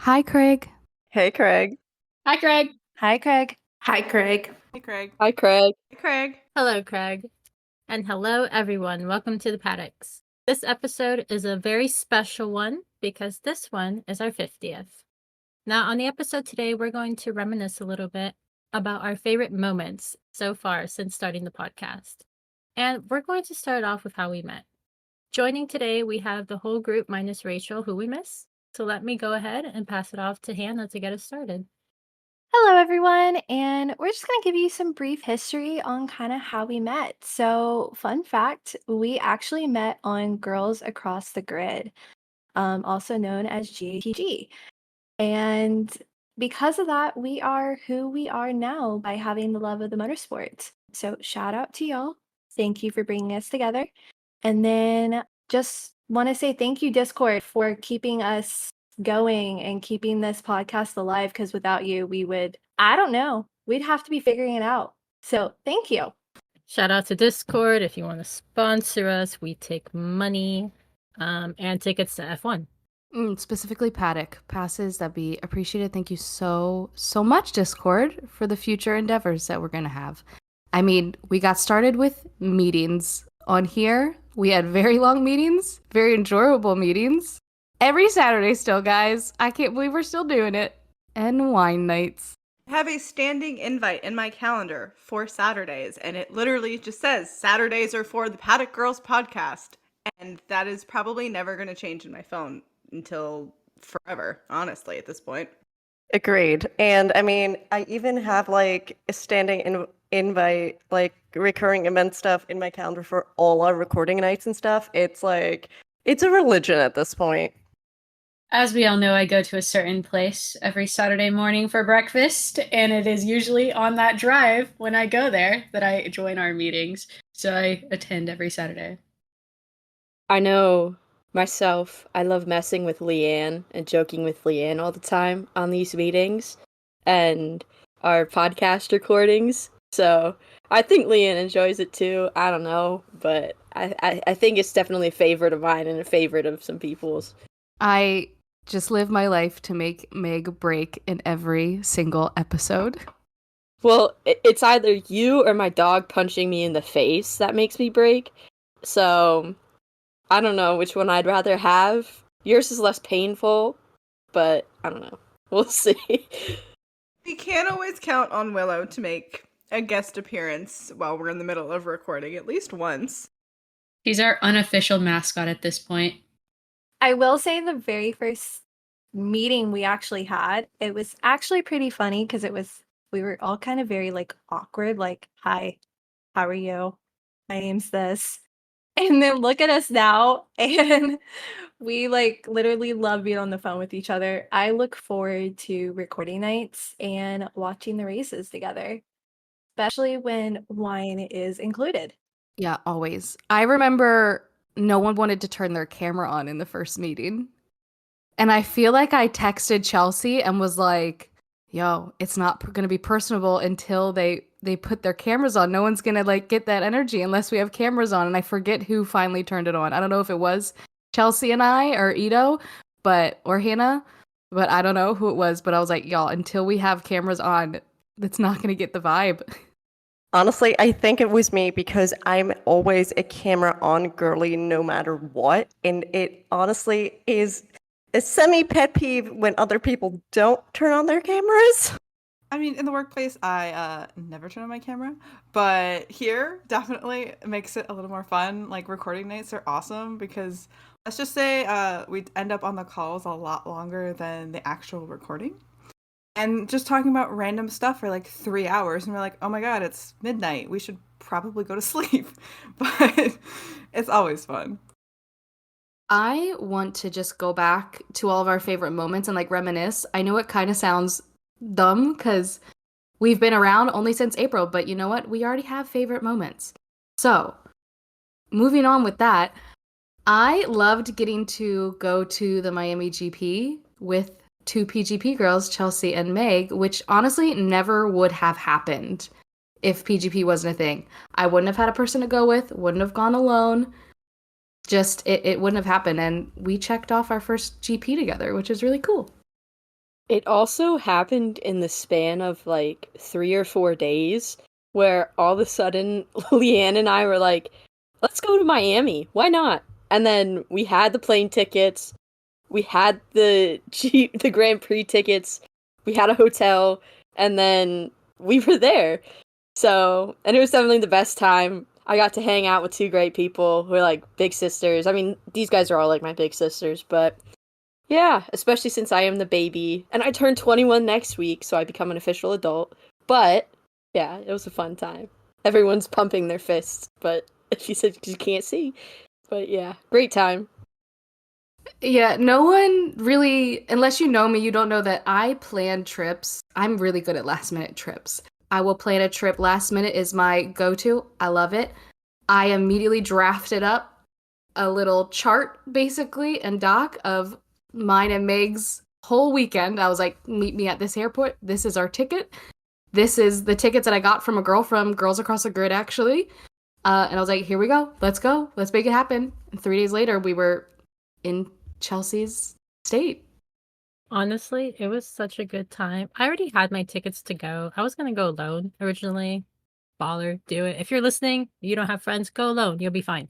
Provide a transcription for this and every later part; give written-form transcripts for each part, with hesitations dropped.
Hi, Craig. Hey Craig. Hi, Craig. Hi, Craig. Hi, Craig. Hey Craig. Hi Craig. Hey Craig. Hello, Craig. And hello, everyone. Welcome to the Paddocks. This episode is a very special one because this one is our 50th. Now, on the episode today, we're going to reminisce a little bit about our favorite moments so far since starting the podcast. And we're going to start off with how we met. Joining today, we have the whole group minus Rachel, who we miss. So let me go ahead and pass it off to Hannah to get us started. Hello, everyone. And we're just going to give you some brief history on kind of how we met. So, fun fact, we actually met on Girls Across the Grid, also known as GATG. And because of that, we are who we are now by having the love of the motorsport. So, shout out to y'all. Thank you for bringing us together. And then just want to say thank you, Discord, for keeping us going and keeping this podcast alive, because without you, I don't know, we'd have to be figuring it out. So thank you. Shout out to Discord if you want to sponsor us. We take money and tickets to F1. Specifically paddock passes, that'd be appreciated. Thank you so much, Discord, for the future endeavors that we're gonna have. I mean, we got started with meetings on here. We had very long meetings, very enjoyable meetings. Every Saturday still, guys. I can't believe we're still doing it. And wine nights. I have a standing invite in my calendar for Saturdays, and it literally just says Saturdays are for the Paddock Girls podcast. And that is probably never going to change in my phone until forever, honestly, at this point. Agreed. And I mean, I even have like a standing invite, like recurring event stuff in my calendar for all our recording nights and stuff. It's like, it's a religion at this point. As we all know, I go to a certain place every Saturday morning for breakfast, and it is usually on that drive when I go there that I join our meetings. So I attend every Saturday. I know myself, I love messing with Leanne and joking with Leanne all the time on these meetings and our podcast recordings. So I think Leanne enjoys it too. I don't know, but I think it's definitely a favorite of mine and a favorite of some people's. I just live my life to make Meg break in every single episode. Well, it's either you or my dog punching me in the face that makes me break. So I don't know which one I'd rather have. Yours is less painful, but I don't know. We'll see. We can't always count on Willow to make a guest appearance while we're in the middle of recording, at least once. He's our unofficial mascot at this point. I will say the very first meeting we actually had, it was actually pretty funny because we were all kind of very like awkward, like, hi, how are you? My name's this. And then look at us now, and we like literally love being on the phone with each other. I look forward to recording nights and watching the races together, especially when wine is included. Yeah, always. I remember no one wanted to turn their camera on in the first meeting. And I feel like I texted Chelsea and was like, yo, it's not going to be personable until they put their cameras on. No one's going to like get that energy unless we have cameras on. And I forget who finally turned it on. I don't know if it was Chelsea and I or Ito, or Hannah, but I don't know who it was. But I was like, y'all, until we have cameras on, that's not going to get the vibe. Honestly, I think it was me because I'm always a camera on girly no matter what. And it honestly is a semi pet peeve when other people don't turn on their cameras. I mean, in the workplace, I never turn on my camera, but here definitely makes it a little more fun. Like, recording nights are awesome because let's just say we end up on the calls a lot longer than the actual recording. And just talking about random stuff for like 3 hours, and we're like, oh my god, it's midnight. We should probably go to sleep. But it's always fun. I want to just go back to all of our favorite moments and like reminisce. I know it kind of sounds dumb because we've been around only since April, but you know what? We already have favorite moments. So, moving on with that, I loved getting to go to the Miami GP with two PGP girls, Chelsea and Meg, which honestly never would have happened if PGP wasn't a thing. I wouldn't have had a person to go with, wouldn't have gone alone. Just, it wouldn't have happened. And we checked off our first GP together, which is really cool. It also happened in the span of like 3 or 4 days where all of a sudden Leanne and I were like, let's go to Miami. Why not? And then we had the plane tickets, we had the Grand Prix tickets, we had a hotel, and then we were there. So, and it was definitely the best time. I got to hang out with two great people who are like big sisters. I mean, these guys are all like my big sisters, but yeah, especially since I am the baby. And I turn 21 next week, so I become an official adult. But yeah, it was a fun time. Everyone's pumping their fists, but she said you can't see. But yeah, great time. Yeah, no one really, unless you know me, you don't know that I plan trips. I'm really good at last minute trips. I will plan a trip last minute is my go-to. I love it. I immediately drafted up a little chart, basically, and doc of mine and Meg's whole weekend. I was like, meet me at this airport. This is our ticket. This is the tickets that I got from a girl from Girls Across the Grid, actually. And I was like, here we go. Let's go. Let's make it happen. And 3 days later, we were in Chelsea's state. Honestly, it was such a good time. I already had my tickets to go. I was gonna go alone originally. Baller, do it. If you're listening, you don't have friends, go alone. You'll be fine.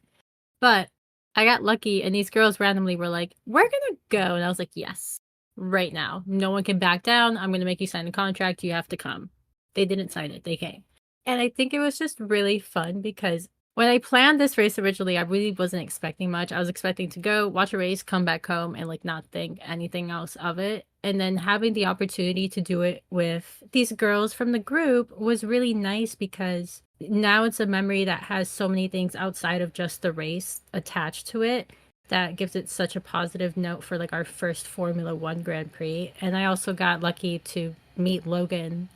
But I got lucky, and these girls randomly were like, "We're gonna go," and I was like, "Yes, right now. No one can back down. I'm gonna make you sign a contract. You have to come." They didn't sign it. They came, and I think it was just really fun because when I planned this race originally, I really wasn't expecting much. I was expecting to go watch a race, come back home, and like not think anything else of it. And then having the opportunity to do it with these girls from the group was really nice because now it's a memory that has so many things outside of just the race attached to it that gives it such a positive note for like our first Formula One Grand Prix. And I also got lucky to meet Logan,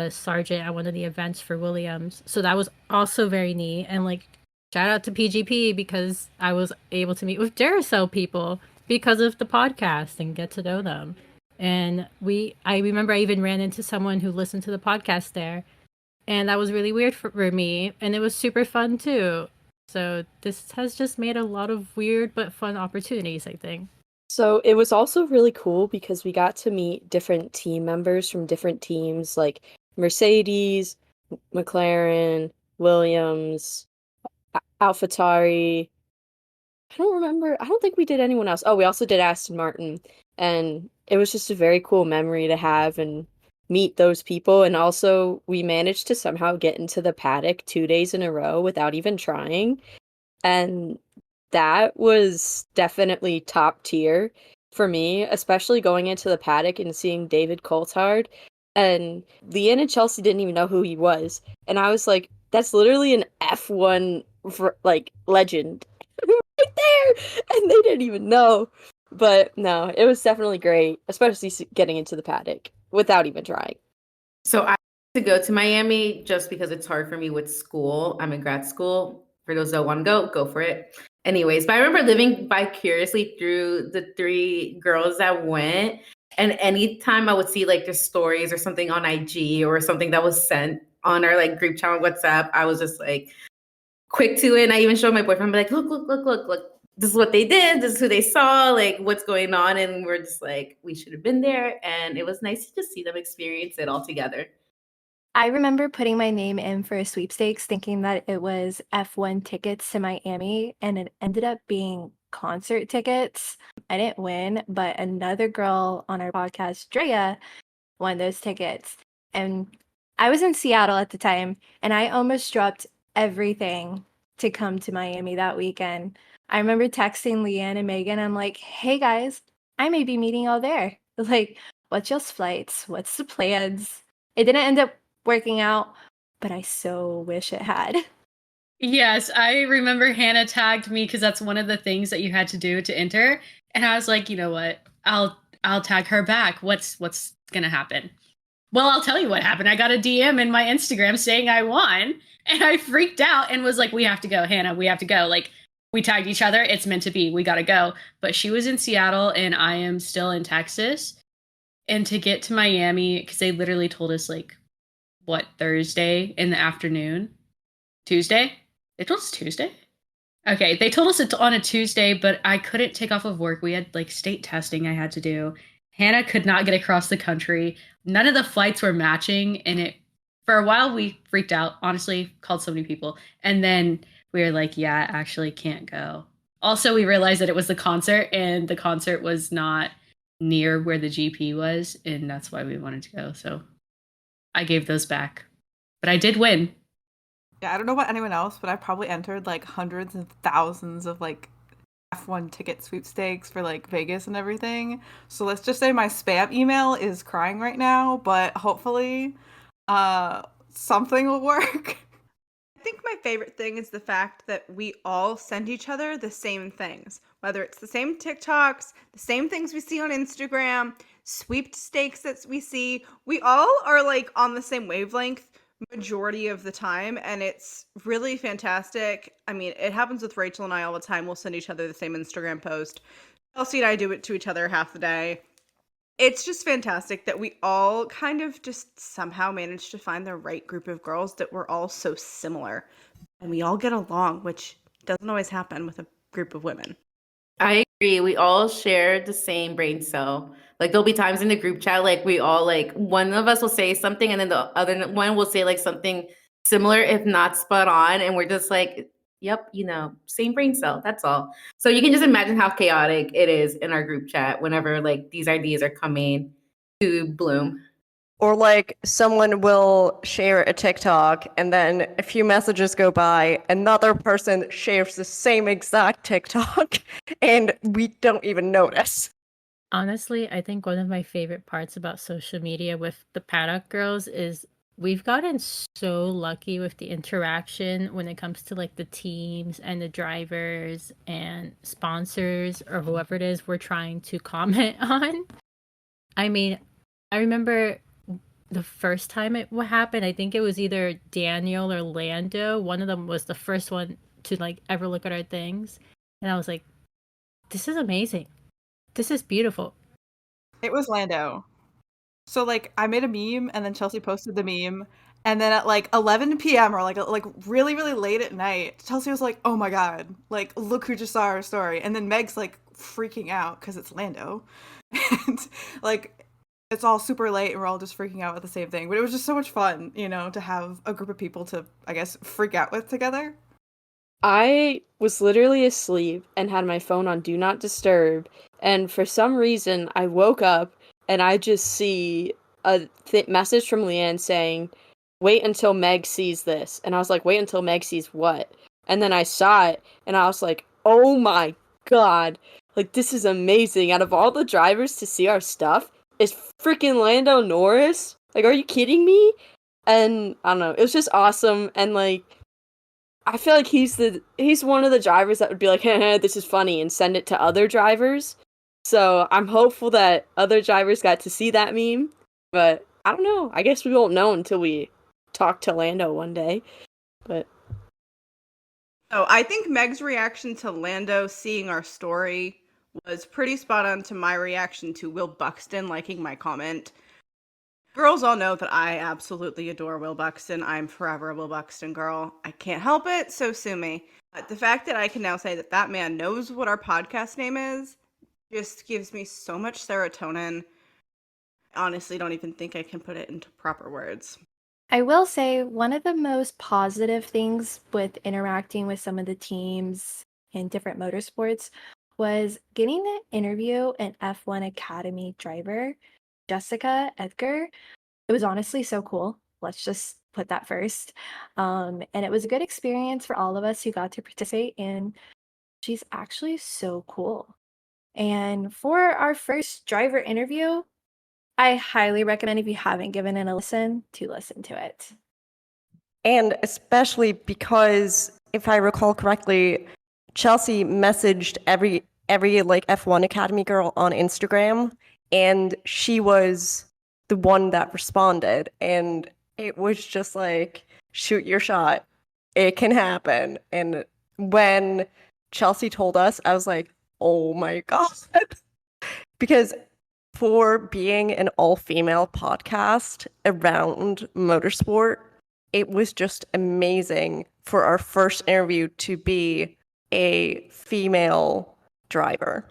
sergeant at one of the events for Williams. So that was also very neat. And like shout out to PGP because I was able to meet with Duracell people because of the podcast and get to know them. And I remember I even ran into someone who listened to the podcast there. And that was really weird for me. And it was super fun too. So this has just made a lot of weird but fun opportunities, I think. So it was also really cool because we got to meet different team members from different teams like Mercedes, McLaren, Williams, AlphaTauri. I don't think we did anyone else. Oh, we also did Aston Martin. And it was just a very cool memory to have and meet those people. And also, we managed to somehow get into the paddock 2 days in a row without even trying. And that was definitely top tier for me, especially going into the paddock and seeing David Coulthard. And Leanne and Chelsea didn't even know who he was. And I was like, that's literally an F1 like legend right there. And they didn't even know. But no, it was definitely great, especially getting into the paddock without even trying. So I to go to Miami just because it's hard for me with school. I'm in grad school. For those that want to go for it. Anyways, but I remember living vicariously through the three girls that went. And anytime I would see like their stories or something on IG or something that was sent on our like group chat on WhatsApp, I was just like quick to it. And I even showed my boyfriend, like, look. This is what they did. This is who they saw. Like, what's going on? And we're just like, we should have been there. And it was nice to just see them experience it all together. I remember putting my name in for a sweepstakes thinking that it was F1 tickets to Miami, and it ended up being concert tickets. I didn't win, but another girl on our podcast, Drea, won those tickets. And I was in Seattle at the time, and I almost dropped everything to come to Miami that weekend. I remember texting Leanne and Megan. I'm like, hey guys, I may be meeting y'all there. Like, what's y'all's flights? What's the plans? It didn't end up working out, but I so wish it had. Yes, I remember Hannah tagged me because that's one of the things that you had to do to enter, and I was like, you know what? I'll tag her back. What's gonna happen? Well, I'll tell you what happened. I got a DM in my Instagram saying I won, and I freaked out and was like, we have to go, Hannah. We have to go. Like, we tagged each other. It's meant to be. We gotta go. But she was in Seattle, and I am still in Texas. And to get to Miami, because they literally told us like, what, Thursday in the afternoon? Tuesday? They told us Tuesday? Okay, they told us it's on a Tuesday, but I couldn't take off of work. We had like state testing I had to do. Hannah could not get across the country. None of the flights were matching, and it for a while we freaked out. Honestly, called so many people, and then we were like, "Yeah, I actually can't go." Also, we realized that it was the concert, and the concert was not near where the GP was, and that's why we wanted to go. So I gave those back, but I did win. Yeah, I don't know about anyone else, but I probably entered like hundreds of thousands of like F1 ticket sweepstakes for like Vegas and everything. So let's just say my spam email is crying right now, but hopefully something will work. I think my favorite thing is the fact that we all send each other the same things, whether it's the same TikToks, the same things we see on Instagram, sweepstakes that we see. We all are like on the same wavelength majority of the time, and it's really fantastic. I mean, it happens with Rachel and I all the time. We'll send each other the same Instagram post. Chelsea and I do it to each other half the day. It's just fantastic that we all kind of just somehow managed to find the right group of girls that we're all so similar and we all get along, which doesn't always happen with a group of women. I agree. We all share the same brain cell. Like there'll be times in the group chat, like we all like one of us will say something and then the other one will say like something similar, if not spot on. And we're just like, yep, same brain cell. That's all. So you can just imagine how chaotic it is in our group chat whenever like these ideas are coming to bloom. Or like someone will share a TikTok and then a few messages go by, another person shares the same exact TikTok and we don't even notice. Honestly, I think one of my favorite parts about social media with the Paddock Girls is we've gotten so lucky with the interaction when it comes to like the teams and the drivers and sponsors or whoever it is we're trying to comment on. I mean, I remember the first time it happened, I think it was either Daniel or Lando. One of them was the first one to like ever look at our things. And I was like, this is amazing. This is beautiful. It was Lando. So like I made a meme and then Chelsea posted the meme and then at like 11 p.m. or like really really late at night, Chelsea was like, "Oh my god, like look who just saw our story." And then Meg's like freaking out cuz it's Lando. And like it's all super late and we're all just freaking out at the same thing. But it was just so much fun, to have a group of people to I guess freak out with together. I was literally asleep and had my phone on Do Not Disturb, and for some reason I woke up and I just see a message from Leanne saying, "Wait until Meg sees this." And I was like, "Wait until Meg sees what?" And then I saw it and I was like, "Oh my god, like this is amazing. Out of all the drivers to see our stuff, is freaking Lando Norris? Like, are you kidding me?" And I don't know, it was just awesome. And like I feel like he's one of the drivers that would be like, this is funny, and send it to other drivers. So I'm hopeful that other drivers got to see that meme. But I don't know. I guess we won't know until we talk to Lando one day. But So I think Meg's reaction to Lando seeing our story was pretty spot on to my reaction to Will Buxton liking my comment. Girls all know that I absolutely adore Will Buxton. I'm forever a Will Buxton girl. I can't help it, so sue me. But the fact that I can now say that man knows what our podcast name is just gives me so much serotonin. I honestly don't even think I can put it into proper words. I will say one of the most positive things with interacting with some of the teams in different motorsports was getting to interview an F1 Academy driver, Jessica Edgar. It was honestly so cool. Let's just put that first. And it was a good experience for all of us who got to participate, and she's actually so cool. And for our first driver interview, I highly recommend, if you haven't given it a listen, to listen to it. And especially because, if I recall correctly, Chelsea messaged every like F1 Academy girl on Instagram, and she was the one that responded, and it was just like, shoot your shot. It can happen. And when Chelsea told us, I was like, oh my god. Because for being an all-female podcast around motorsport, it was just amazing for our first interview to be a female driver.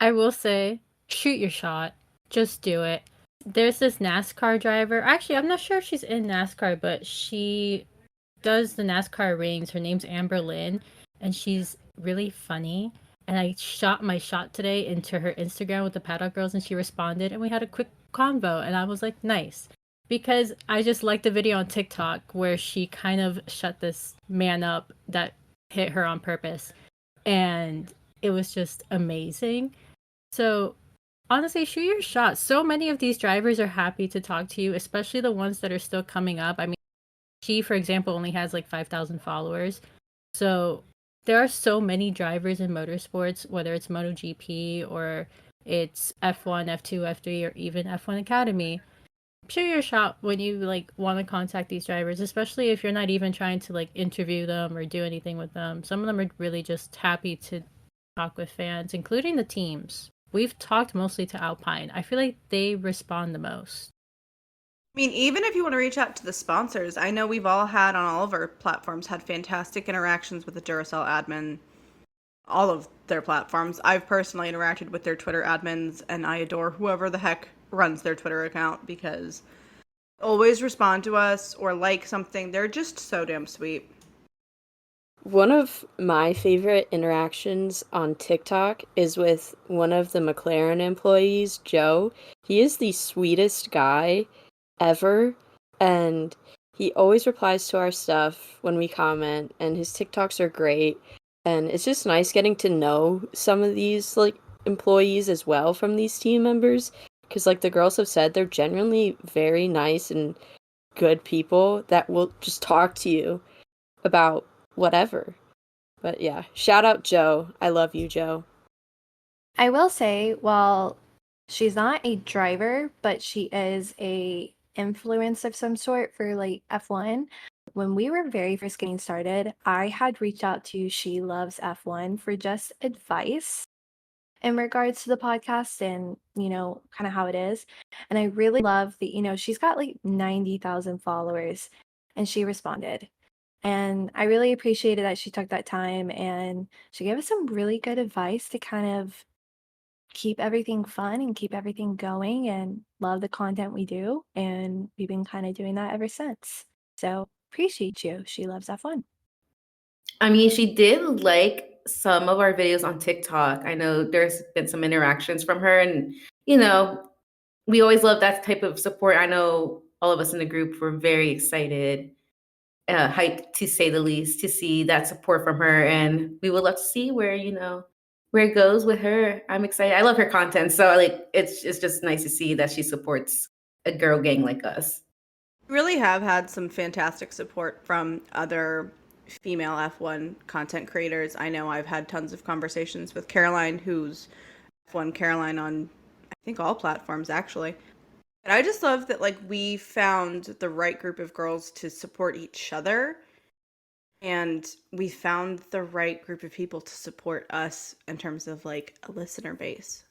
I will say shoot your shot. Just do it. There's this NASCAR driver. Actually, I'm not sure if she's in NASCAR, but she does the NASCAR rings. Her name's Amber Lynn, and she's really funny. And I shot my shot today into her Instagram with the Paddock Girls, and she responded, and we had a quick convo. And I was like, nice. Because I just liked the video on TikTok where she kind of shut this man up that hit her on purpose. And it was just amazing. So honestly, shoot your shot. So many of these drivers are happy to talk to you, especially the ones that are still coming up. I mean, she, for example, only has like 5,000 followers. So there are so many drivers in motorsports, whether it's MotoGP or it's F1, F2, F3, or even F1 Academy. Shoot your shot when you like want to contact these drivers, especially if you're not even trying to like interview them or do anything with them. Some of them are really just happy to talk with fans, including the teams. We've talked mostly to Alpine. I feel like they respond the most. I mean, even if you want to reach out to the sponsors, I know we've all had on all of our platforms had fantastic interactions with the Duracell admin, all of their platforms. I've personally interacted with their Twitter admins, and I adore whoever the heck runs their Twitter account because they always respond to us or like something. They're just so damn sweet. One of my favorite interactions on TikTok is with one of the McLaren employees, Joe. He is the sweetest guy ever, and he always replies to our stuff when we comment, and his TikToks are great. And it's just nice getting to know some of these like employees as well from these team members, because like the girls have said, they're genuinely very nice and good people that will just talk to you about whatever. But yeah, shout out Joe. I love you, Joe. I will say, while she's not a driver, but she is a influence of some sort for like F1. When we were very first getting started, I had reached out to She Loves F1 for just advice in regards to the podcast and, kind of how it is. And I really love that, she's got like 90,000 followers and she responded. And I really appreciated that she took that time and she gave us some really good advice to kind of keep everything fun and keep everything going and love the content we do. And we've been kind of doing that ever since. So appreciate you. She loves F1. I mean, she did like some of our videos on TikTok. I know there's been some interactions from her, and we always love that type of support. I know all of us in the group were very excited, hyped to say the least, to see that support from her, and we would love to see where it goes with her. I'm excited. I love her content, so like it's just nice to see that she supports a girl gang like us. We really have had some fantastic support from other female F1 content creators. I know I've had tons of conversations with Caroline, who's F1 Caroline on, I think, all platforms, actually. But I just love that, like, we found the right group of girls to support each other. And we found the right group of people to support us in terms of, like, a listener base.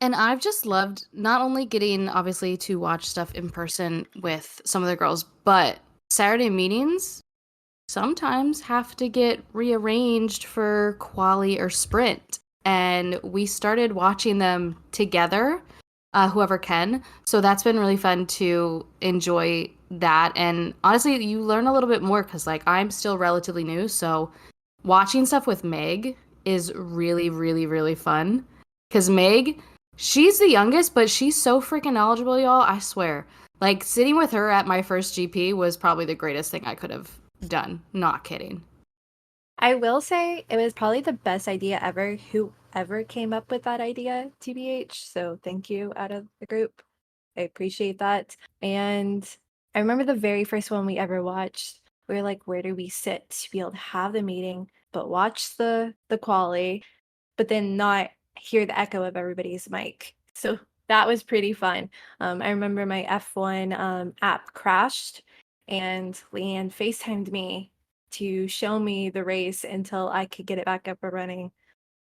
And I've just loved not only getting, obviously, to watch stuff in person with some of the girls, but Saturday meetings sometimes have to get rearranged for quali or sprint. And we started watching them together, whoever can. So that's been really fun to enjoy that. And honestly, you learn a little bit more because, like, I'm still relatively new. So watching stuff with Meg is really, really, really fun. Because Meg, she's the youngest, but she's so freaking knowledgeable, y'all. I swear. Like, sitting with her at my first GP was probably the greatest thing I could have done. Not kidding. I will say it was probably the best idea ever. Whoever came up with that idea, TBH. So thank you out of the group. I appreciate that. And I remember the very first one we ever watched. We were like, where do we sit to be able to have the meeting, but watch the quali, but then not hear the echo of everybody's mic. So that was pretty fun. I remember my F1 app crashed and Leanne FaceTimed me to show me the race until I could get it back up and running.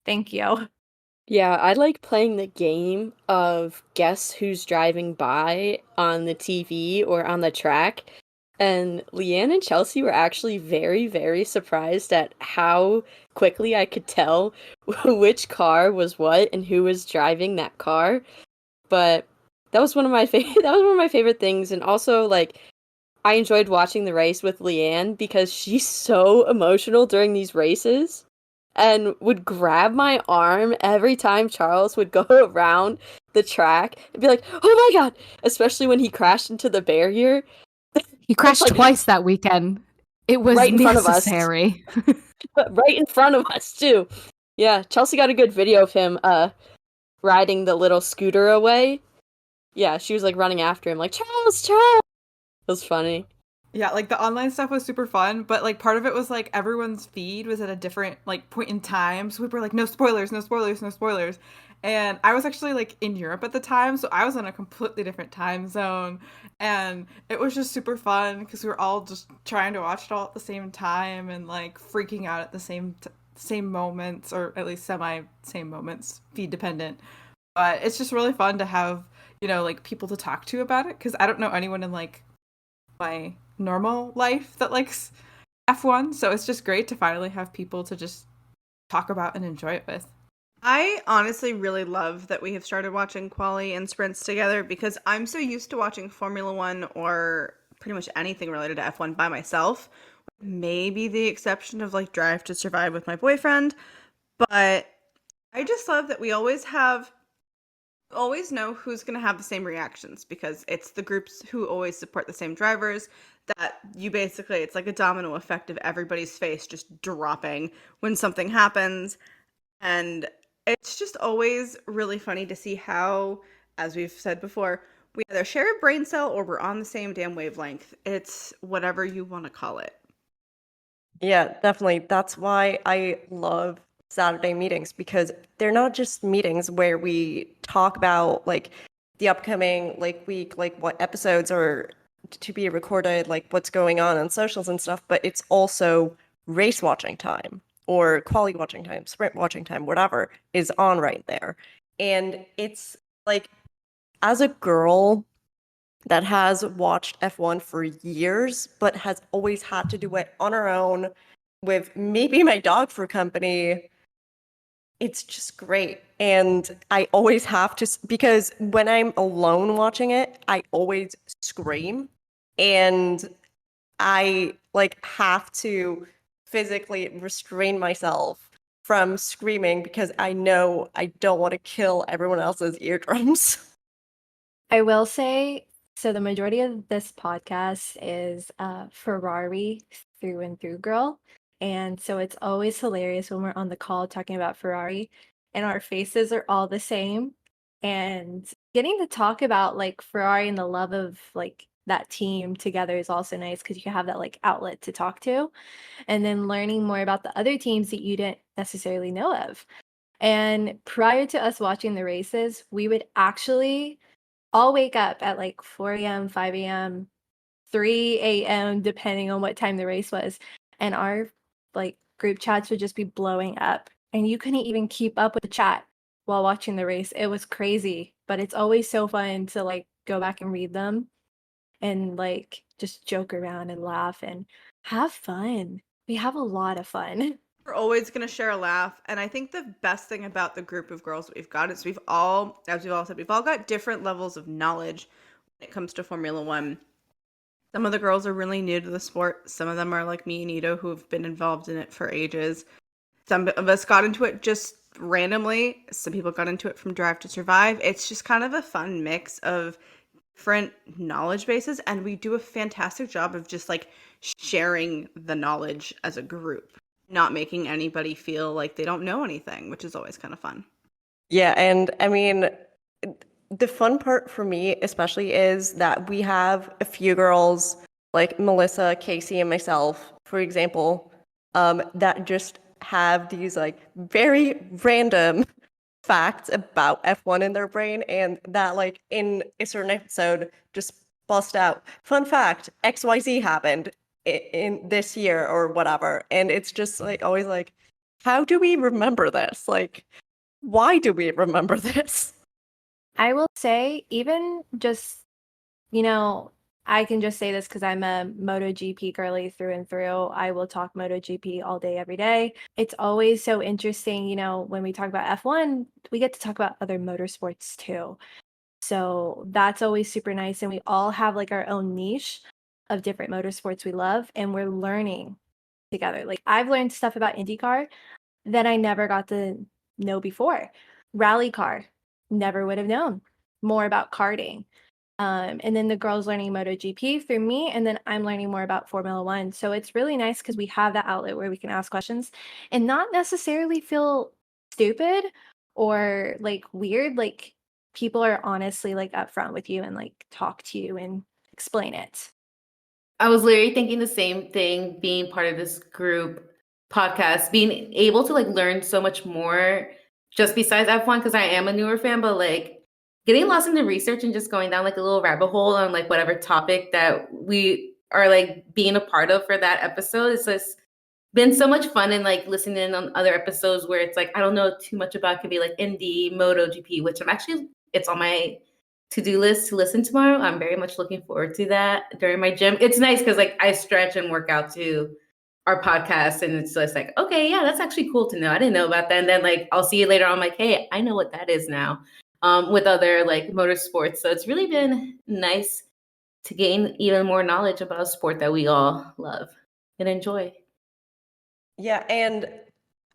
Thank you. Yeah, I like playing the game of guess who's driving by on the TV or on the track. And Leanne and Chelsea were actually very, very surprised at how quickly I could tell which car was what and who was driving that car. But that was one of my that was one of my favorite things. And also, like, I enjoyed watching the race with Leanne because she's so emotional during these races and would grab my arm every time Charles would go around the track and be like, "Oh my god!" Especially when he crashed into the barrier. He crashed like- twice that weekend. It was Right in front of us. necessary. Right in front of us too. Yeah, Chelsea got a good video of him riding the little scooter away. Yeah, she was like running after him like, Charles. It was funny. Yeah, like the online stuff was super fun, but like part of it was like everyone's feed was at a different like point in time. So we were like, no spoilers, no spoilers, no spoilers. And I was actually like in Europe at the time, so I was in a completely different time zone. And it was just super fun because we were all just trying to watch it all at the same time and like freaking out at the same moments, or at least same moments, feed dependent. But it's just really fun to have, you know, like people to talk to about it, because I don't know anyone in like my normal life that likes F1, so it's just great to finally have people to just talk about and enjoy it with. I honestly really love that we have started watching quali and sprints together, because I'm so used to watching Formula One or pretty much anything related to F1 by myself. Maybe the exception of like Drive to Survive with my boyfriend. But I just love that we always know who's going to have the same reactions, because it's the groups who always support the same drivers that you basically, it's like a domino effect of everybody's face just dropping when something happens. And it's just always really funny to see how, as we've said before, we either share a brain cell or we're on the same damn wavelength. It's whatever you want to call it. Yeah, definitely. That's why I love Saturday meetings, because they're not just meetings where we talk about like the upcoming like week, like what episodes are to be recorded, like what's going on socials and stuff, but it's also race watching time or quality watching time, sprint watching time, whatever is on right there. And it's like, as a girl that has watched F1 for years, but has always had to do it on her own with maybe my dog for company, it's just great. And I always have to, because when I'm alone watching it, I always scream. And I like have to physically restrain myself from screaming because I know I don't want to kill everyone else's eardrums. I will say, so the majority of this podcast is Ferrari through and through girl. And so it's always hilarious when we're on the call talking about Ferrari and our faces are all the same. And getting to talk about like Ferrari and the love of like that team together is also nice, because you can have that like outlet to talk to. And then learning more about the other teams that you didn't necessarily know of. And prior to us watching the races, we would actually all wake up at like 4 a.m., 5 a.m., 3 a.m., depending on what time the race was. And our like group chats would just be blowing up. And you couldn't even keep up with the chat while watching the race. It was crazy. But it's always so fun to like go back and read them and like just joke around and laugh and have fun. We have a lot of fun. We're always going to share a laugh. And I think the best thing about the group of girls that we've got is we've all, as we've all said, we've all got different levels of knowledge when it comes to Formula One. Some of the girls are really new to the sport. Some of them are like me and Ito, who have been involved in it for ages. Some of us got into it just randomly. Some people got into it from Drive to Survive. It's just kind of a fun mix of different knowledge bases. And we do a fantastic job of just like sharing the knowledge as a group, not making anybody feel like they don't know anything, which is always kind of fun. Yeah, and I mean, the fun part for me especially is that we have a few girls like Melissa, Casey, and myself, for example, that just have these like very random facts about F1 in their brain, and that like in a certain episode just bust out, fun fact, XYZ happened in this year or whatever. And it's just like always like, how do we remember this? Like, why do we remember this? I will say, even just, you know, I can just say this because I'm a MotoGP girly through and through. I will talk MotoGP all day, every day. It's always so interesting, when we talk about F1, we get to talk about other motorsports too. So that's always super nice. And we all have like our own niche of different motorsports we love, and we're learning together. Like I've learned stuff about IndyCar that I never got to know before. Rally car, never would have known more about karting. And then the girls learning MotoGP through me, and then I'm learning more about Formula One. So it's really nice because we have that outlet where we can ask questions and not necessarily feel stupid or like weird. Like people are honestly like upfront with you and like talk to you and explain it. I was literally thinking the same thing being part of this group podcast, being able to like learn so much more just besides F1 because I am a newer fan, but like getting lost in the research and just going down like a little rabbit hole on like whatever topic that we are like being a part of for that episode. It's just been so much fun and like listening in on other episodes where it's like I don't know too much about, could be like Indy, MotoGP, which it's on my to-do list to listen tomorrow. I'm very much looking forward to that during my gym. It's nice because like I stretch and work out to our podcast, and it's just like, okay, yeah, that's actually cool to know. I didn't know about that. And then like I'll see you later on, like, hey, I know what that is now. With other like motorsports. So it's really been nice to gain even more knowledge about a sport that we all love and enjoy. Yeah, and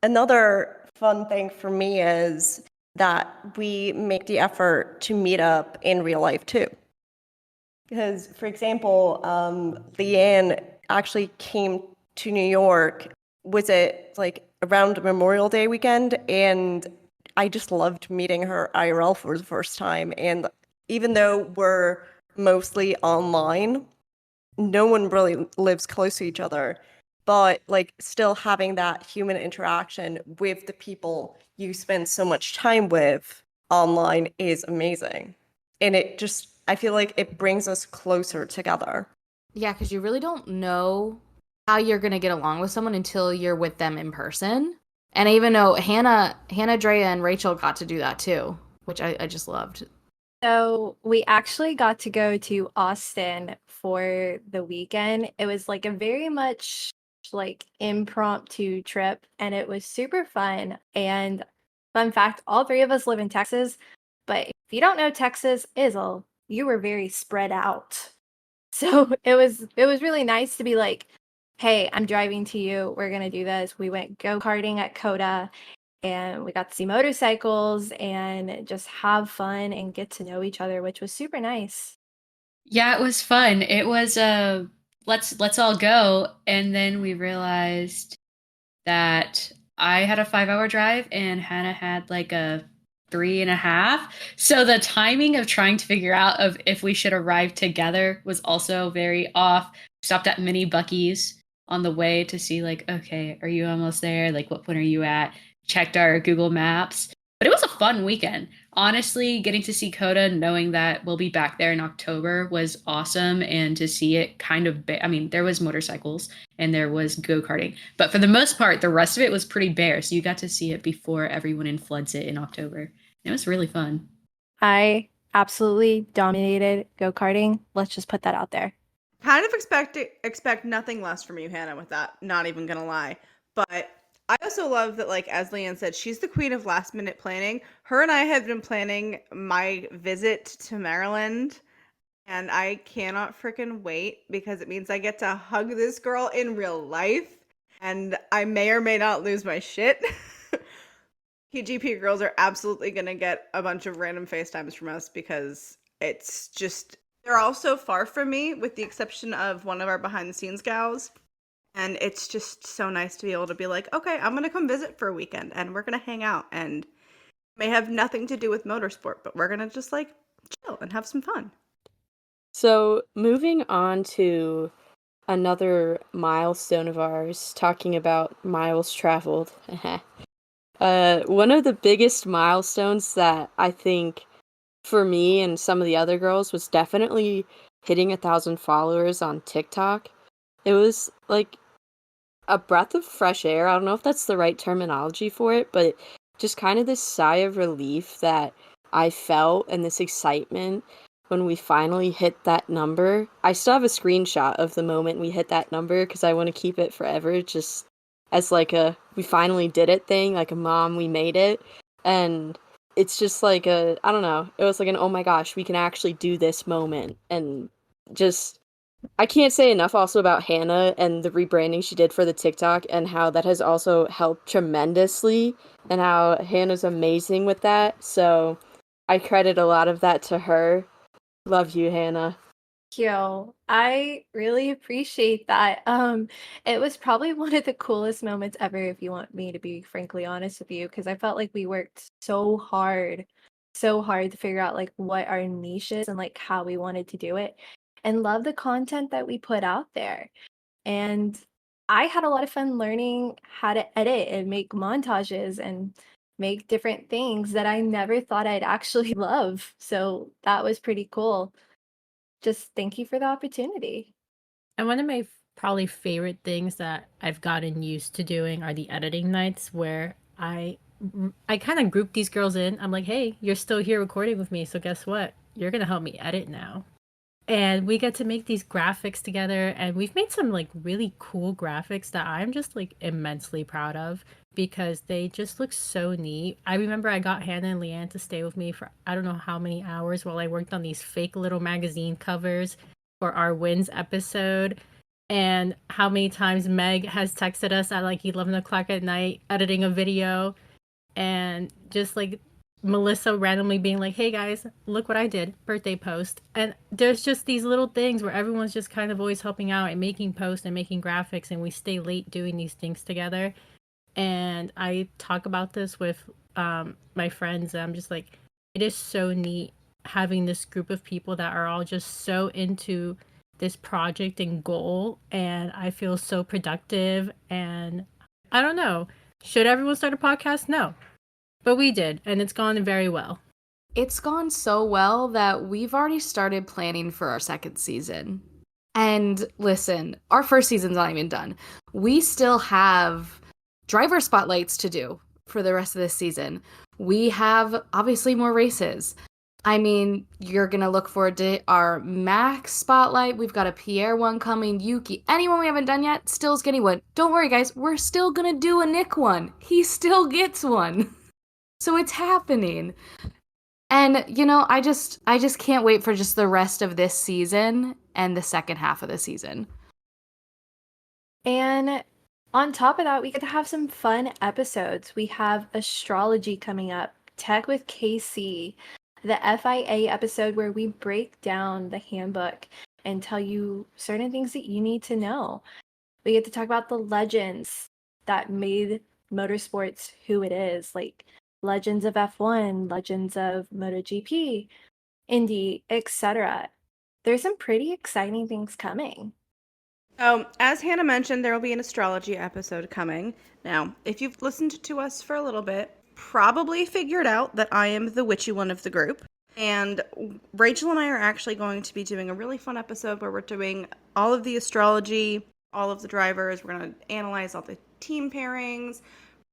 another fun thing for me is that we make the effort to meet up in real life too. Because, for example, Leanne actually came to New York, was it like around Memorial Day weekend? And I just loved meeting her IRL for the first time. And even though we're mostly online, no one really lives close to each other. But like still having that human interaction with the people you spend so much time with online is amazing. And I feel like it brings us closer together. Yeah, because you really don't know how you're gonna get along with someone until you're with them in person. And I even know Hannah, Drea, and Rachel got to do that too, which I just loved. So we actually got to go to Austin for the weekend. It was like a very much like impromptu trip, and it was super fun. And fun fact, all three of us live in Texas, but if you don't know Texas, you were very spread out. So it was really nice to be like, hey, I'm driving to you. We're gonna do this. We went go-karting at Coda, and we got to see motorcycles and just have fun and get to know each other, which was super nice. Yeah, it was fun. It was let's all go, and then we realized that I had a 5-hour drive and Hannah had like a 3.5. So the timing of trying to figure out of if we should arrive together was also very off. Stopped at mini Buc-ee's on the way to see like, okay, are you almost there? Like, what point are you at? Checked our Google Maps. But it was a fun weekend. Honestly, getting to see Coda, knowing that we'll be back there in October was awesome. And to see it kind of, there was motorcycles and there was go-karting. But for the most part, the rest of it was pretty bare. So you got to see it before everyone in floods it in October. It was really fun. I absolutely dominated go-karting. Let's just put that out there. Kind of expect nothing less from you, Hannah, with that. Not even gonna lie. But I also love that, like, as Leanne said, she's the queen of last minute planning. Her and I have been planning my visit to Maryland, and I cannot freaking wait because it means I get to hug this girl in real life, and I may or may not lose my shit. PGP girls are absolutely gonna get a bunch of random FaceTimes from us because it's just, they're all so far from me, with the exception of one of our behind the scenes gals. And it's just so nice to be able to be like, okay, I'm going to come visit for a weekend and we're going to hang out, and it may have nothing to do with motorsport, but we're going to just like chill and have some fun. So, moving on to another milestone of ours, talking about miles traveled. One of the biggest milestones that I think for me and some of the other girls was definitely hitting 1,000 followers on TikTok. It was like a breath of fresh air. I don't know if that's the right terminology for it, but just kind of this sigh of relief that I felt and this excitement when we finally hit that number. I still have a screenshot of the moment we hit that number because I want to keep it forever, just as like a we finally did it thing, like a mom, we made it. And it's just like I don't know, it was like an oh my gosh, we can actually do this moment. And just I can't say enough also about Hannah and the rebranding she did for the TikTok and how that has also helped tremendously and how Hannah's amazing with that. So I credit a lot of that to her. Love you, Hannah. Thank you. I really appreciate that. It was probably one of the coolest moments ever, if you want me to be frankly honest with you, because I felt like we worked so hard to figure out like what our niche is and like how we wanted to do it, and love the content that we put out there. And I had a lot of fun learning how to edit and make montages and make different things that I never thought I'd actually love. So that was pretty cool. Just thank you for the opportunity. And one of my probably favorite things that I've gotten used to doing are the editing nights where I kind of group these girls in. I'm like, "Hey, you're still here recording with me, so guess what? You're going to help me edit now." And we get to make these graphics together, and we've made some like really cool graphics that I'm just like immensely proud of because they just look so neat. I remember I got Hannah and Leanne to stay with me for I don't know how many hours while I worked on these fake little magazine covers for our wins episode, and how many times Meg has texted us at like 11 o'clock at night editing a video, and just like Melissa randomly being like, "Hey guys, look what I did, birthday post." And there's just these little things where everyone's just kind of always helping out and making posts and making graphics, and we stay late doing these things together. And I talk about this with my friends, and I'm just like, it is so neat having this group of people that are all just so into this project and goal, and I feel so productive. And I don't know, should everyone start a podcast? No, but we did, and it's gone very well. It's gone so well that we've already started planning for our second season. And listen, our first season's not even done. We still have driver spotlights to do for the rest of this season. We have obviously more races. I mean, you're going to look forward to our Max spotlight. We've got a Pierre one coming, Yuki. Anyone we haven't done yet, still's getting one. Don't worry, guys. We're still going to do a Nick one. He still gets one. So it's happening. And, you know, I just can't wait for just the rest of this season and the second half of the season. And on top of that, we get to have some fun episodes. We have astrology coming up, Tech with KC, the FIA episode where we break down the handbook and tell you certain things that you need to know. We get to talk about the legends that made motorsports who it is, like legends of F1, legends of MotoGP, Indy, etc. There's some pretty exciting things coming. As Hannah mentioned, there will be an astrology episode coming. Now, if you've listened to us for a little bit, probably figured out that I am the witchy one of the group. And Rachel and I are actually going to be doing a really fun episode where we're doing all of the astrology, all of the drivers. We're going to analyze all the team pairings.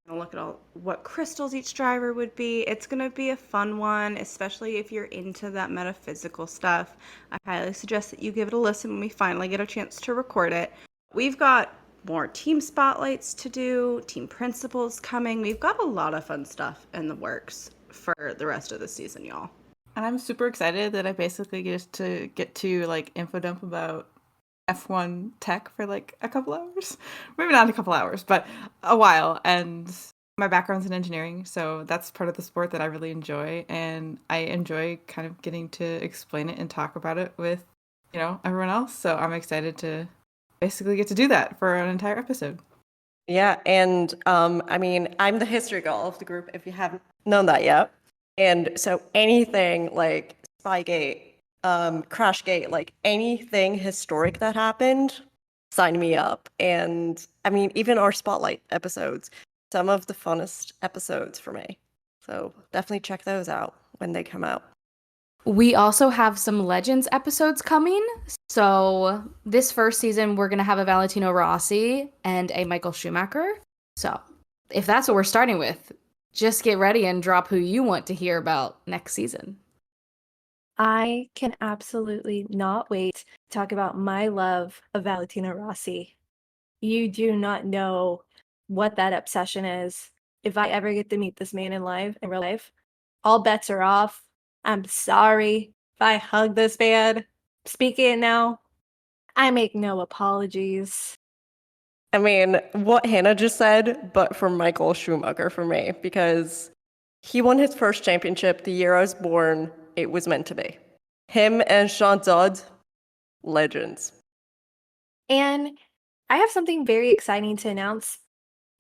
We're going to look at all what crystals each driver would be. It's going to be a fun one, especially if you're into that metaphysical stuff. I highly suggest that you give it a listen when we finally get a chance to record it. We've got more team spotlights to do, team principals coming. We've got a lot of fun stuff in the works for the rest of the season, y'all. And I'm super excited that I basically get to like info dump about F1 tech for like a couple hours. Maybe not a couple hours, but a while. And my background's in engineering, so that's part of the sport that I really enjoy. And I enjoy kind of getting to explain it and talk about it with, you know, everyone else. So I'm excited to basically get to do that for an entire episode. Yeah, and I mean, I'm the history girl of the group, if you haven't known that yet. And so anything like Spygate, Crashgate, like anything historic that happened, sign me up. And I mean, even our Spotlight episodes, some of the funnest episodes for me. So definitely check those out when they come out. We also have some Legends episodes coming. So this first season, we're going to have a Valentino Rossi and a Michael Schumacher. So if that's what we're starting with, just get ready and drop who you want to hear about next season. I can absolutely not wait to talk about my love of Valentino Rossi. You do not know what that obsession is. If I ever get to meet this man in real life, all bets are off. I'm sorry if I hug this man. Speaking it now, I make no apologies. I mean, what Hannah just said, but for Michael Schumacher for me, because he won his first championship the year I was born. It was meant to be. Him and Jean Todt, legends. And I have something very exciting to announce.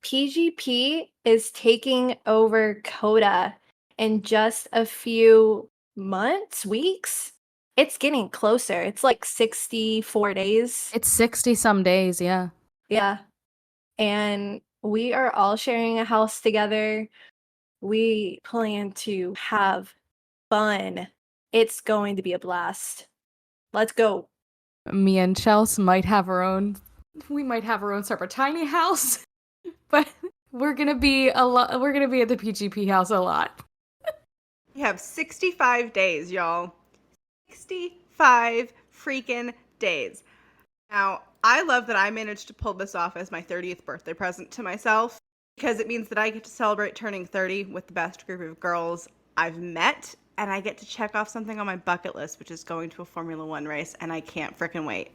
PGP is taking over Coda in just a few months, weeks. It's getting closer. It's like 64 days. It's 60 some days, yeah. Yeah. And we are all sharing a house together. We plan to have fun. It's going to be a blast. Let's go. Me and Chelsea might have our own. We might have our own separate tiny house, but we're gonna be a lot. We're gonna be at the PGP house a lot. You have 65 days, y'all. 65 freaking days. Now, I love that I managed to pull this off as my 30th birthday present to myself because it means that I get to celebrate turning 30 with the best group of girls I've met, and I get to check off something on my bucket list, which is going to a Formula One race, and I can't freaking wait.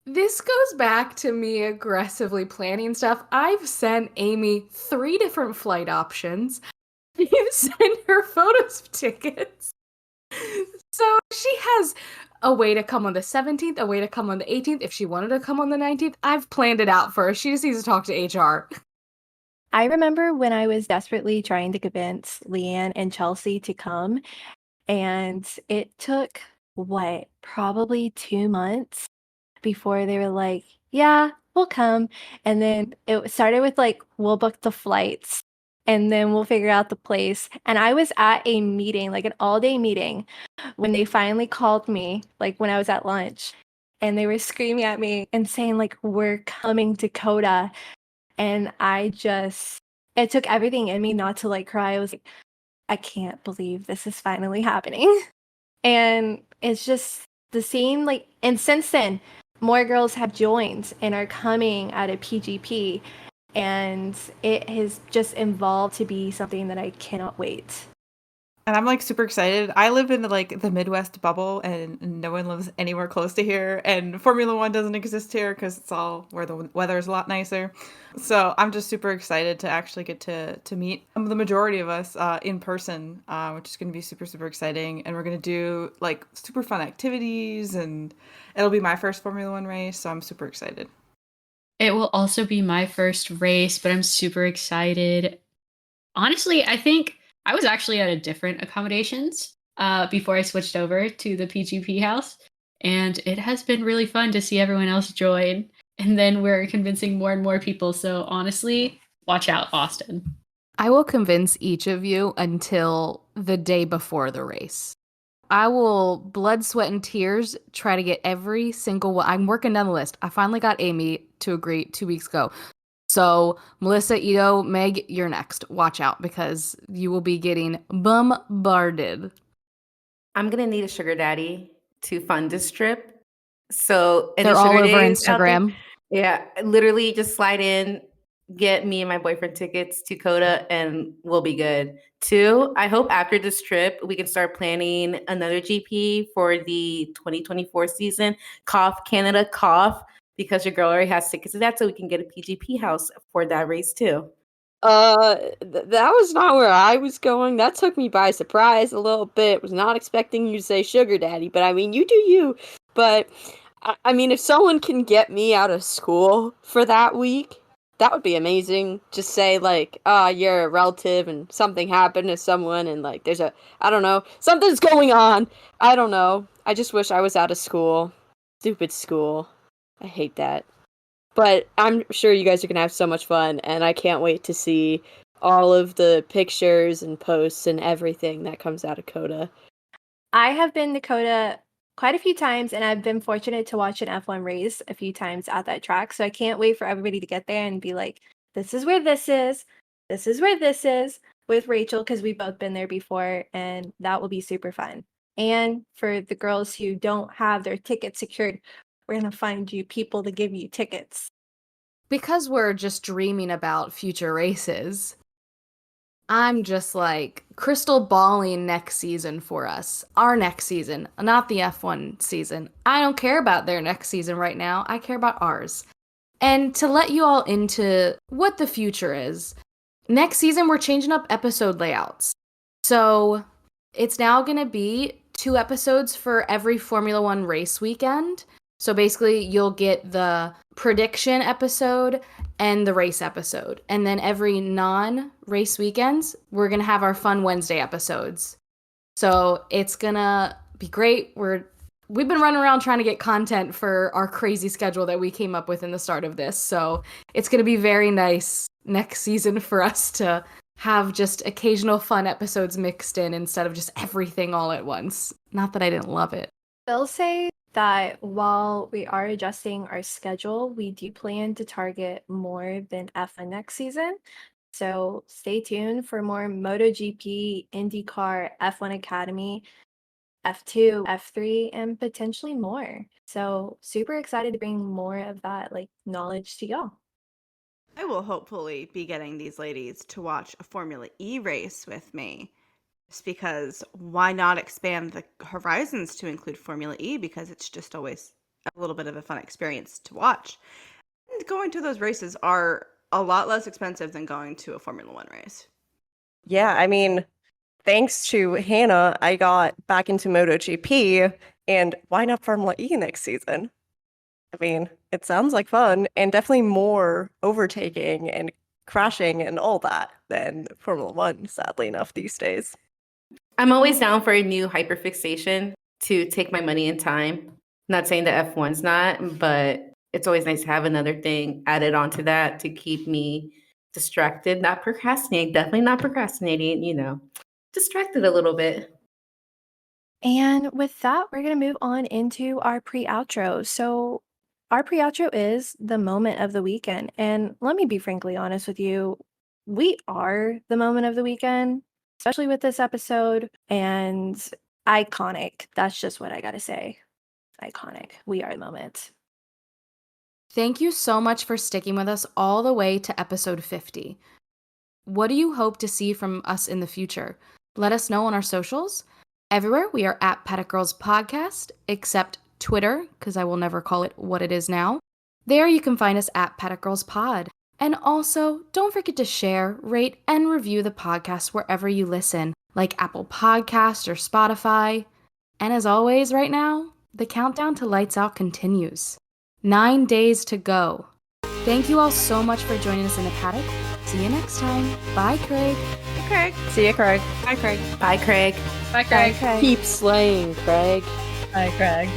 This goes back to me aggressively planning stuff. I've sent Amy 3 different flight options. I've sent her photos of tickets. So she has a way to come on the 17th, a way to come on the 18th. If she wanted to come on the 19th, I've planned it out for her. She just needs to talk to HR. I remember when I was desperately trying to convince Leanne and Chelsea to come, and it took, what, probably 2 months before they were like, yeah, we'll come. And then it started with like, we'll book the flights and then we'll figure out the place. And I was at a meeting, like an all-day meeting, when they finally called me, like when I was at lunch, and they were screaming at me and saying like, we're coming to Coda. And it took everything in me not to like cry. I was like, I can't believe this is finally happening. And it's just the scene, like, and since then, more girls have joined and are coming out of PGP, and it has just evolved to be something that I cannot wait. And I'm like super excited. I live in the Midwest bubble, and no one lives anywhere close to here. And Formula One doesn't exist here because it's all where the weather is a lot nicer. So I'm just super excited to actually get to meet the majority of us in person, which is going to be super, super exciting. And we're going to do like super fun activities, and it'll be my first Formula One race. So I'm super excited. It will also be my first race, but I'm super excited. Honestly, I think I was actually at a different accommodations before I switched over to the PGP house, and it has been really fun to see everyone else join. And then we're convincing more and more people. So honestly, watch out, Austin. I will convince each of you until the day before the race. I will blood, sweat, and tears try to get every single one. I'm working down the list. I finally got Amy to agree 2 weeks ago. So, Melissa, Ito, Meg, you're next. Watch out because you will be getting bombarded. I'm gonna need a sugar daddy to fund this trip. So any They're all sugar over daddies out there? Instagram. Yeah, literally just slide in, get me and my boyfriend tickets to Coda, and we'll be good. 2, I hope after this trip we can start planning another GP for the 2024 season. Cough Canada, cough, because your girl already has tickets to that, so we can get a PGP house for that race too. That was not where I was going. That took me by surprise a little bit. Was not expecting you to say sugar daddy, but I mean, you do you. But I mean, if someone can get me out of school for that week, that would be amazing. Just say like, you're a relative and something happened to someone and like I don't know, something's going on. I don't know. I just wish I was out of school. Stupid school. I hate that. But I'm sure you guys are going to have so much fun, and I can't wait to see all of the pictures and posts and everything that comes out of Coda. I have been to Coda quite a few times, and I've been fortunate to watch an F1 race a few times at that track. So I can't wait for everybody to get there and be like, this is where this is. This is where this is with Rachel, because we've both been there before, and that will be super fun. And for the girls who don't have their tickets secured, we're going to find you people to give you tickets. Because we're just dreaming about future races, I'm just like crystal balling next season for us. Our next season, not the F1 season. I don't care about their next season right now. I care about ours. And to let you all into what the future is, next season we're changing up episode layouts. So it's now going to be 2 episodes for every Formula One race weekend. So basically you'll get the prediction episode and the race episode. And then every non-race weekends, we're going to have our fun Wednesday episodes. So it's going to be great. We've been running around trying to get content for our crazy schedule that we came up with in the start of this. So it's going to be very nice next season for us to have just occasional fun episodes mixed in instead of just everything all at once. Not that I didn't love it. They'll say that while we are adjusting our schedule, we do plan to target more than F1 next season. So stay tuned for more MotoGP, IndyCar, F1 Academy, F2, F3, and potentially more. So super excited to bring more of that knowledge to y'all. I will hopefully be getting these ladies to watch a Formula E race with me. Just because why not expand the horizons to include Formula E, because it's just always a little bit of a fun experience to watch. And going to those races are a lot less expensive than going to a Formula One race. Yeah, I mean, thanks to Hannah, I got back into MotoGP, and why not Formula E next season? I mean, it sounds like fun, and definitely more overtaking and crashing and all that than Formula One, sadly enough, these days. I'm always down for a new hyperfixation to take my money and time. Not saying that F1's not, but it's always nice to have another thing added onto that to keep me distracted, not procrastinating, definitely not procrastinating, distracted a little bit. And with that, we're going to move on into our pre-outro. So our pre-outro is the moment of the weekend. And let me be frankly honest with you, we are the moment of the weekend, especially with this episode, and iconic. That's just what I got to say. Iconic. We are the moment. Thank you so much for sticking with us all the way to episode 50. What do you hope to see from us in the future? Let us know on our socials. Everywhere we are at Paddock Girls Podcast, except Twitter, because I will never call it what it is now. There you can find us at Paddock Girls Pod. And also, don't forget to share, rate, and review the podcast wherever you listen, like Apple Podcasts or Spotify. And as always right now, the countdown to Lights Out continues. 9 days to go. Thank you all so much for joining us in the paddock. See you next time. Bye, Craig. Hey, Craig. See you, Craig. Bye, Craig. Bye, Craig. Bye, Craig. Okay. Keep slaying, Craig. Bye, Craig.